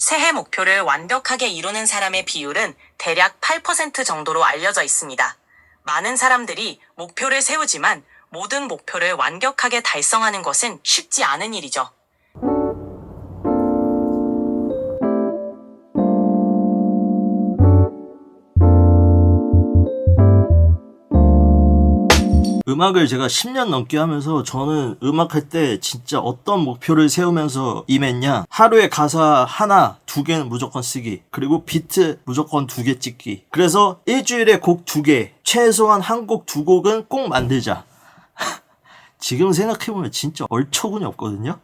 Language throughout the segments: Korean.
새해 목표를 완벽하게 이루는 사람의 비율은 대략 8% 정도로 알려져 있습니다. 많은 사람들이 목표를 세우지만 모든 목표를 완벽하게 달성하는 것은 쉽지 않은 일이죠. 음악을 제가 10년 넘게 하면서 저는 음악할 때 진짜 어떤 목표를 세우면서 임했냐, 하루에 가사 하나, 두 개는 무조건 쓰기, 그리고 비트 무조건 2개 찍기. 그래서 일주일에 곡 2개, 최소한 한 곡, 2곡은 꼭 만들자. 지금 생각해보면 진짜 얼처구니 없거든요.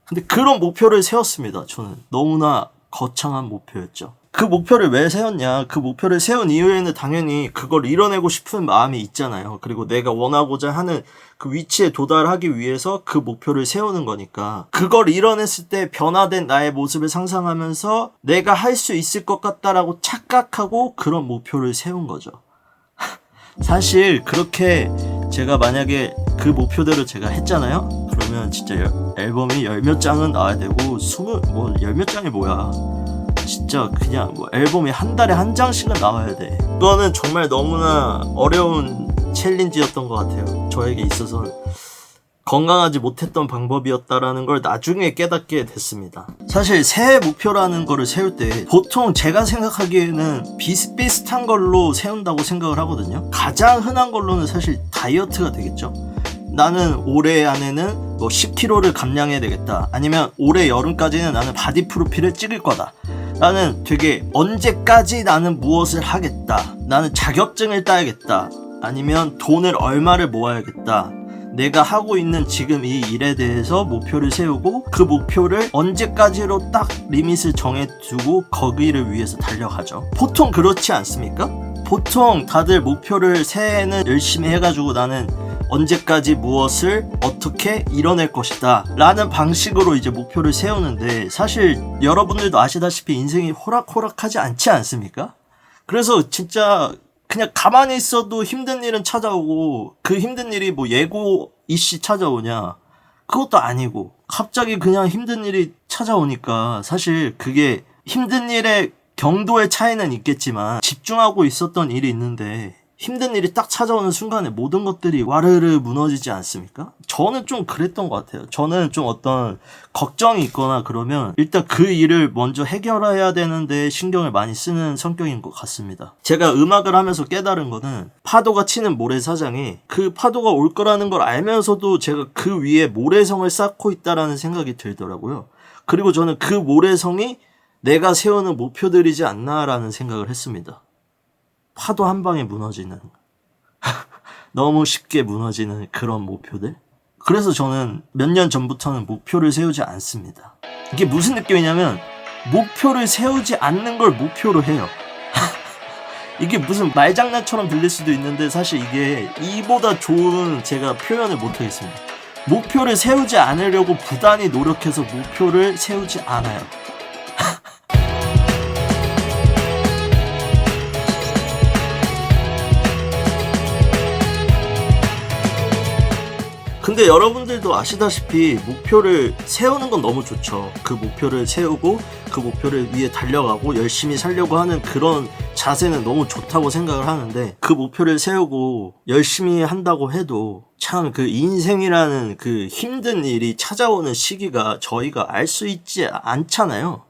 근데 그런 목표를 세웠습니다. 저는 너무나 거창한 목표였죠. 그 목표를 왜 세웠냐, 그 목표를 세운 이후에는 당연히 그걸 이뤄내고 싶은 마음이 있잖아요. 그리고 내가 원하고자 하는 그 위치에 도달하기 위해서 그 목표를 세우는 거니까, 그걸 이뤄냈을 때 변화된 나의 모습을 상상하면서 내가 할 수 있을 것 같다라고 착각하고 그런 목표를 세운 거죠. 사실 그렇게 제가 만약에 그 목표대로 제가 했잖아요. 그러면 진짜 앨범이 10몇 장은 나와야 되고 10몇 장이 뭐야, 진짜 그냥 뭐 앨범이 한 달에 한 장씩은 나와야 돼. 그거는 정말 너무나 어려운 챌린지였던 것 같아요. 저에게 있어서는 건강하지 못했던 방법이었다라는 걸 나중에 깨닫게 됐습니다. 사실 새해 목표라는 거를 세울 때 보통 제가 생각하기에는 비슷비슷한 걸로 세운다고 생각을 하거든요. 가장 흔한 걸로는 사실 다이어트가 되겠죠. 나는 올해 안에는 뭐 10kg를 감량해야 되겠다, 아니면 올해 여름까지는 나는 바디 프로필을 찍을 거다, 나는 되게 언제까지 나는 무엇을 하겠다, 나는 자격증을 따야겠다, 아니면 돈을 얼마를 모아야겠다, 내가 하고 있는 지금 이 일에 대해서 목표를 세우고 그 목표를 언제까지로 딱 리밋을 정해두고 거기를 위해서 달려가죠. 보통 그렇지 않습니까? 보통 다들 목표를 새해에는 열심히 해가지고 나는 언제까지 무엇을 어떻게 이뤄낼 것이다 라는 방식으로 이제 목표를 세우는데, 사실 여러분들도 아시다시피 인생이 호락호락하지 않지 않습니까? 그래서 진짜 그냥 가만히 있어도 힘든 일은 찾아오고, 그 힘든 일이 뭐 예고 이씨 찾아오냐, 그것도 아니고 갑자기 그냥 힘든 일이 찾아오니까, 사실 그게 힘든 일의 경도의 차이는 있겠지만 집중하고 있었던 일이 있는데 힘든 일이 딱 찾아오는 순간에 모든 것들이 와르르 무너지지 않습니까? 저는 좀 그랬던 것 같아요. 저는 좀 어떤 걱정이 있거나 그러면 일단 그 일을 먼저 해결해야 되는데 신경을 많이 쓰는 성격인 것 같습니다. 제가 음악을 하면서 깨달은 거는, 파도가 치는 모래사장에 그 파도가 올 거라는 걸 알면서도 제가 그 위에 모래성을 쌓고 있다라는 생각이 들더라고요. 그리고 저는 그 모래성이 내가 세우는 목표들이지 않나라는 생각을 했습니다. 파도 한 방에 무너지는 너무 쉽게 무너지는 그런 목표들. 그래서 저는 몇 년 전부터는 목표를 세우지 않습니다. 이게 무슨 느낌이냐면, 목표를 세우지 않는 걸 목표로 해요. 이게 무슨 말장난처럼 들릴 수도 있는데 사실 이게 이보다 좋은 제가 표현을 못하겠습니다. 목표를 세우지 않으려고 부단히 노력해서 목표를 세우지 않아요. 근데 여러분들도 아시다시피 목표를 세우는 건 너무 좋죠. 그 목표를 세우고 그 목표를 위해 달려가고 열심히 살려고 하는 그런 자세는 너무 좋다고 생각을 하는데, 그 목표를 세우고 열심히 한다고 해도 참 그 인생이라는 그 힘든 일이 찾아오는 시기가 저희가 알 수 있지 않잖아요.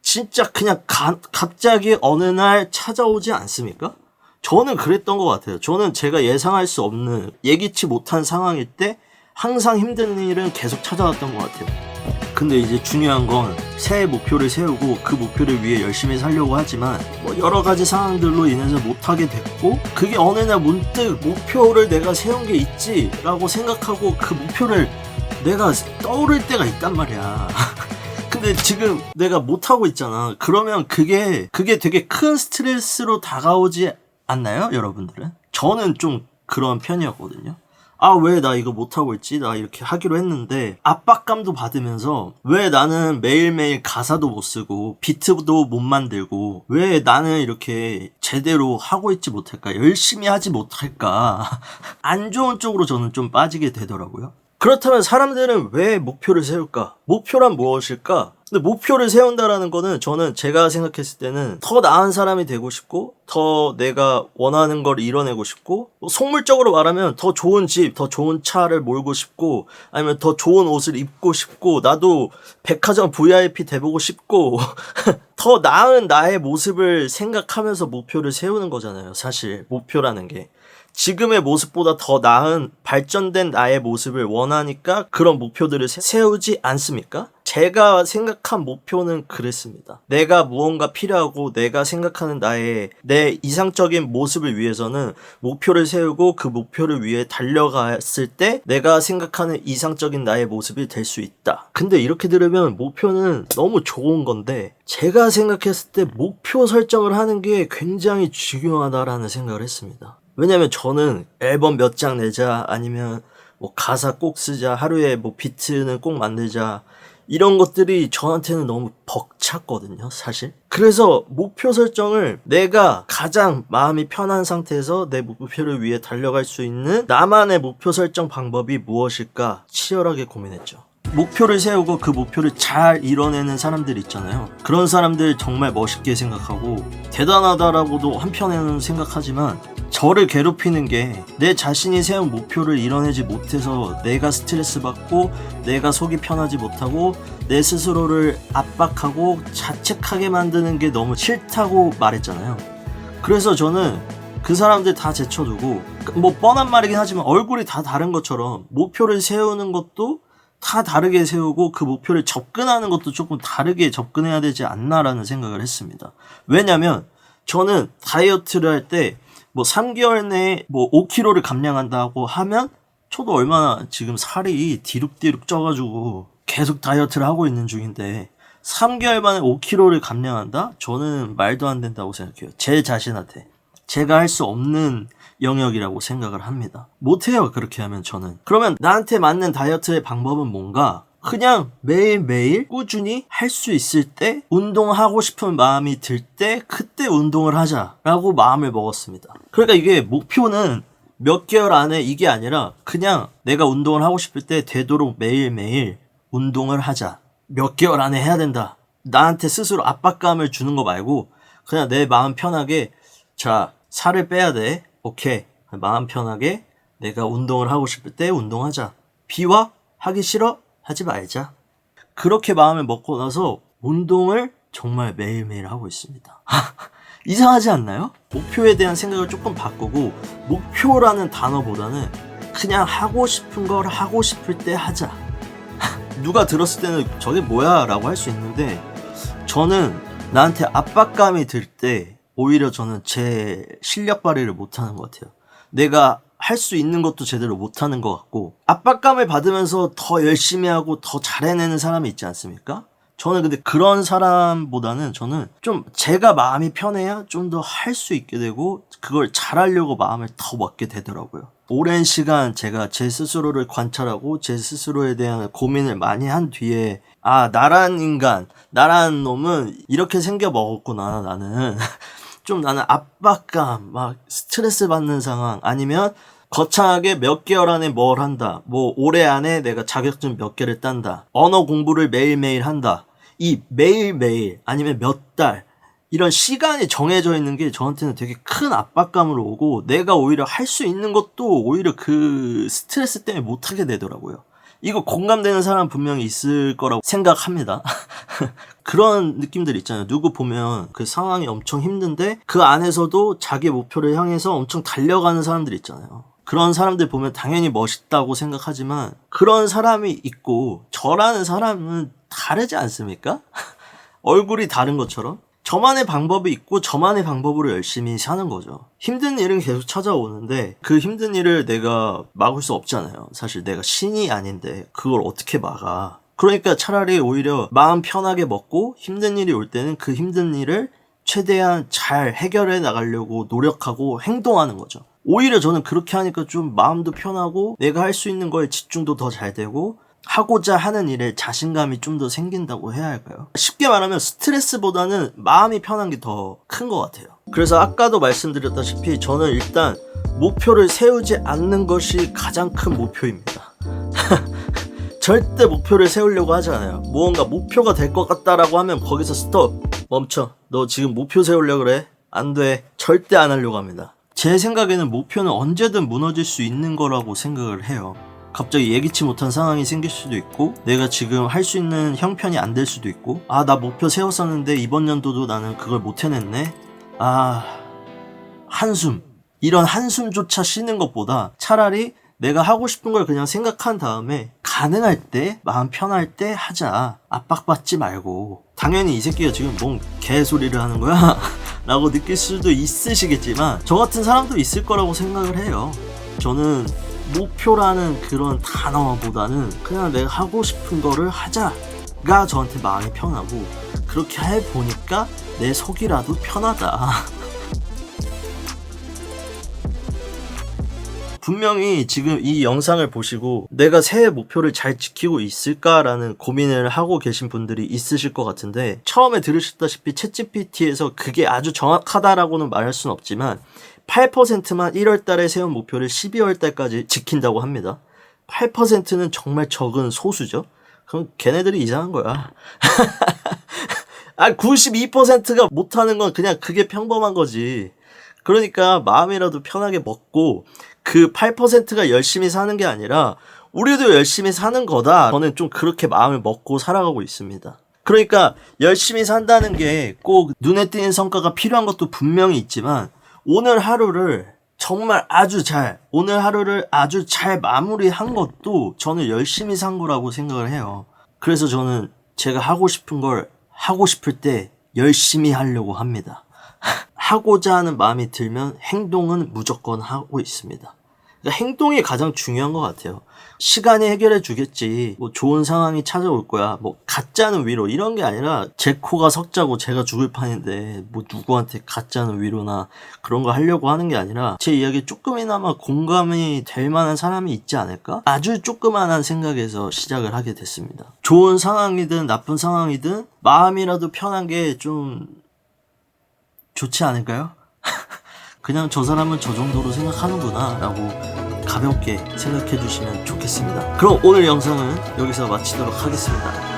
진짜 그냥 갑자기 어느 날 찾아오지 않습니까? 저는 그랬던 것 같아요. 저는 제가 예상할 수 없는, 예기치 못한 상황일 때 항상 힘든 일은 계속 찾아왔던 것 같아요. 근데 이제 중요한 건, 새해 목표를 세우고 그 목표를 위해 열심히 살려고 하지만 뭐 여러 가지 상황들로 인해서 못하게 됐고, 그게 어느 날 문득 목표를 내가 세운 게 있지 라고 생각하고 그 목표를 내가 떠오를 때가 있단 말이야. 근데 지금 내가 못하고 있잖아. 그러면 그게 되게 큰 스트레스로 다가오지 않나요, 여러분들은? 저는 좀 그런 편이었거든요. 아, 왜 나 이거 못하고 있지? 나 이렇게 하기로 했는데 압박감도 받으면서, 왜 나는 매일매일 가사도 못 쓰고 비트도 못 만들고 왜 나는 이렇게 제대로 하고 있지 못할까? 열심히 하지 못할까? 안 좋은 쪽으로 저는 좀 빠지게 되더라고요. 그렇다면 사람들은 왜 목표를 세울까? 목표란 무엇일까? 근데 목표를 세운다라는 거는 저는 제가 생각했을 때는 더 나은 사람이 되고 싶고 더 내가 원하는 걸 이뤄내고 싶고 뭐 속물적으로 말하면 더 좋은 집, 더 좋은 차를 몰고 싶고 아니면 더 좋은 옷을 입고 싶고 나도 백화점 VIP 돼보고 싶고 더 나은 나의 모습을 생각하면서 목표를 세우는 거잖아요. 사실 목표라는 게. 지금의 모습보다 더 나은 발전된 나의 모습을 원하니까 그런 목표들을 세우지 않습니까? 제가 생각한 목표는 그랬습니다. 내가 무언가 필요하고 내가 생각하는 내 이상적인 모습을 위해서는 목표를 세우고 그 목표를 위해 달려갔을 때 내가 생각하는 이상적인 나의 모습이 될 수 있다. 근데 이렇게 들으면 목표는 너무 좋은 건데 제가 생각했을 때 목표 설정을 하는 게 굉장히 중요하다라는 생각을 했습니다. 왜냐면 저는 앨범 몇 장 내자 아니면 뭐 가사 꼭 쓰자 하루에 뭐 비트는 꼭 만들자 이런 것들이 저한테는 너무 벅찼거든요, 사실. 그래서 목표 설정을 내가 가장 마음이 편한 상태에서 내 목표를 위해 달려갈 수 있는 나만의 목표 설정 방법이 무엇일까 치열하게 고민했죠. 목표를 세우고 그 목표를 잘 이뤄내는 사람들 있잖아요. 그런 사람들 정말 멋있게 생각하고 대단하다라고도 한편에는 생각하지만 저를 괴롭히는 게 내 자신이 세운 목표를 이뤄내지 못해서 내가 스트레스 받고 내가 속이 편하지 못하고 내 스스로를 압박하고 자책하게 만드는 게 너무 싫다고 말했잖아요. 그래서 저는 그 사람들 다 제쳐두고 뭐 뻔한 말이긴 하지만 얼굴이 다 다른 것처럼 목표를 세우는 것도 다 다르게 세우고 그 목표를 접근하는 것도 조금 다르게 접근해야 되지 않나라는 생각을 했습니다. 왜냐면 저는 다이어트를 할 때 뭐 3개월 내에 뭐 5kg를 감량한다고 하면 저도 얼마나 지금 살이 디룩디룩 쪄가지고 계속 다이어트를 하고 있는 중인데 3개월 만에 5kg를 감량한다? 저는 말도 안 된다고 생각해요. 제 자신한테. 제가 할 수 없는 영역이라고 생각을 합니다. 못해요, 그렇게 하면 저는. 그러면 나한테 맞는 다이어트의 방법은 뭔가? 그냥 매일매일 꾸준히 할 수 있을 때 운동하고 싶은 마음이 들 때 그때 운동을 하자라고 마음을 먹었습니다. 그러니까 이게 목표는 몇 개월 안에 이게 아니라 그냥 내가 운동을 하고 싶을 때 되도록 매일매일 운동을 하자. 몇 개월 안에 해야 된다. 나한테 스스로 압박감을 주는 거 말고 그냥 내 마음 편하게 자, 살을 빼야 돼. 오케이. 마음 편하게 내가 운동을 하고 싶을 때 운동하자. 비와? 하기 싫어? 하지 말자. 그렇게 마음을 먹고 나서 운동을 정말 매일매일 하고 있습니다. 이상하지 않나요? 목표에 대한 생각을 조금 바꾸고 목표라는 단어보다는 그냥 하고 싶은 걸 하고 싶을 때 하자. 누가 들었을 때는 저게 뭐야 라고 할 수 있는데 저는 나한테 압박감이 들 때 오히려 저는 제 실력 발휘를 못하는 것 같아요. 내가 할 수 있는 것도 제대로 못하는 것 같고 압박감을 받으면서 더 열심히 하고 더 잘해내는 사람이 있지 않습니까? 저는 근데 그런 사람보다는 저는 좀 제가 마음이 편해야 좀 더 할 수 있게 되고 그걸 잘하려고 마음을 더 먹게 되더라고요. 오랜 시간 제가 제 스스로를 관찰하고 제 스스로에 대한 고민을 많이 한 뒤에 아, 나란 인간, 나란 놈은 이렇게 생겨 먹었구나, 나는. 좀 나는 압박감, 막 스트레스 받는 상황, 아니면 거창하게 몇 개월 안에 뭘 한다. 뭐 올해 안에 내가 자격증 몇 개를 딴다. 언어 공부를 매일매일 한다. 이 매일매일 아니면 몇 달 이런 시간이 정해져 있는 게 저한테는 되게 큰 압박감으로 오고 내가 오히려 할 수 있는 것도 오히려 그 스트레스 때문에 못하게 되더라고요. 이거 공감되는 사람 분명히 있을 거라고 생각합니다. 그런 느낌들 있잖아요. 누구 보면 그 상황이 엄청 힘든데 그 안에서도 자기 목표를 향해서 엄청 달려가는 사람들 있잖아요. 그런 사람들 보면 당연히 멋있다고 생각하지만 그런 사람이 있고 저라는 사람은 다르지 않습니까? 얼굴이 다른 것처럼 저만의 방법이 있고 저만의 방법으로 열심히 사는 거죠. 힘든 일은 계속 찾아오는데 그 힘든 일을 내가 막을 수 없잖아요. 사실 내가 신이 아닌데 그걸 어떻게 막아. 그러니까 차라리 오히려 마음 편하게 먹고 힘든 일이 올 때는 그 힘든 일을 최대한 잘 해결해 나가려고 노력하고 행동하는 거죠. 오히려 저는 그렇게 하니까 좀 마음도 편하고 내가 할 수 있는 거에 집중도 더 잘 되고 하고자 하는 일에 자신감이 좀 더 생긴다고 해야 할까요? 쉽게 말하면 스트레스보다는 마음이 편한 게 더 큰 것 같아요. 그래서 아까도 말씀드렸다시피 저는 일단 목표를 세우지 않는 것이 가장 큰 목표입니다. 절대 목표를 세우려고 하지 않아요. 무언가 목표가 될 것 같다라고 하면 거기서 스톱, 멈춰. 너 지금 목표 세우려고 그래? 안 돼. 절대 안 하려고 합니다. 제 생각에는 목표는 언제든 무너질 수 있는 거라고 생각을 해요. 갑자기 예기치 못한 상황이 생길 수도 있고, 내가 지금 할 수 있는 형편이 안 될 수도 있고, 아, 나 목표 세웠었는데 이번 연도도 나는 그걸 못 해냈네? 아, 한숨. 이런 한숨조차 쉬는 것보다 차라리 내가 하고 싶은 걸 그냥 생각한 다음에 가능할 때, 마음 편할 때 하자. 압박받지 말고. 당연히 이 새끼가 지금 뭔 개소리를 하는 거야? 라고 느낄 수도 있으시겠지만 저 같은 사람도 있을 거라고 생각을 해요. 저는 목표라는 그런 단어보다는 그냥 내가 하고 싶은 거를 하자가 저한테 마음이 편하고, 그렇게 해보니까 내 속이라도 편하다. 분명히 지금 이 영상을 보시고 내가 새해 목표를 잘 지키고 있을까라는 고민을 하고 계신 분들이 있으실 것 같은데, 처음에 들으셨다시피 챗GPT에서 그게 아주 정확하다라고는 말할 수는 없지만 8%만 1월 달에 세운 목표를 12월 달까지 지킨다고 합니다. 8%는 정말 적은 소수죠. 그럼 걔네들이 이상한 거야. 아, 92%가 못하는 건 그냥 그게 평범한 거지. 그러니까 마음이라도 편하게 먹고, 그 8%가 열심히 사는 게 아니라 우리도 열심히 사는 거다. 저는 좀 그렇게 마음을 먹고 살아가고 있습니다. 그러니까 열심히 산다는 게 꼭 눈에 띄는 성과가 필요한 것도 분명히 있지만, 오늘 하루를 아주 잘 마무리한 것도 저는 열심히 산 거라고 생각을 해요. 그래서 저는 제가 하고 싶은 걸 하고 싶을 때 열심히 하려고 합니다. 하고자 하는 마음이 들면 행동은 무조건 하고 있습니다. 그러니까 행동이 가장 중요한 것 같아요. 시간이 해결해 주겠지, 뭐 좋은 상황이 찾아올 거야, 뭐 가짜는 위로, 이런 게 아니라 제 코가 석자고 제가 죽을 판인데 뭐 누구한테 가짜는 위로나 그런 거 하려고 하는 게 아니라, 제 이야기에 조금이나마 공감이 될 만한 사람이 있지 않을까? 아주 조그만한 생각에서 시작을 하게 됐습니다. 좋은 상황이든 나쁜 상황이든 마음이라도 편한 게 좀 좋지 않을까요? 그냥 저 사람은 저 정도로 생각하는구나 라고 가볍게 생각해 주시면 좋겠습니다. 그럼 오늘 영상은 여기서 마치도록 하겠습니다.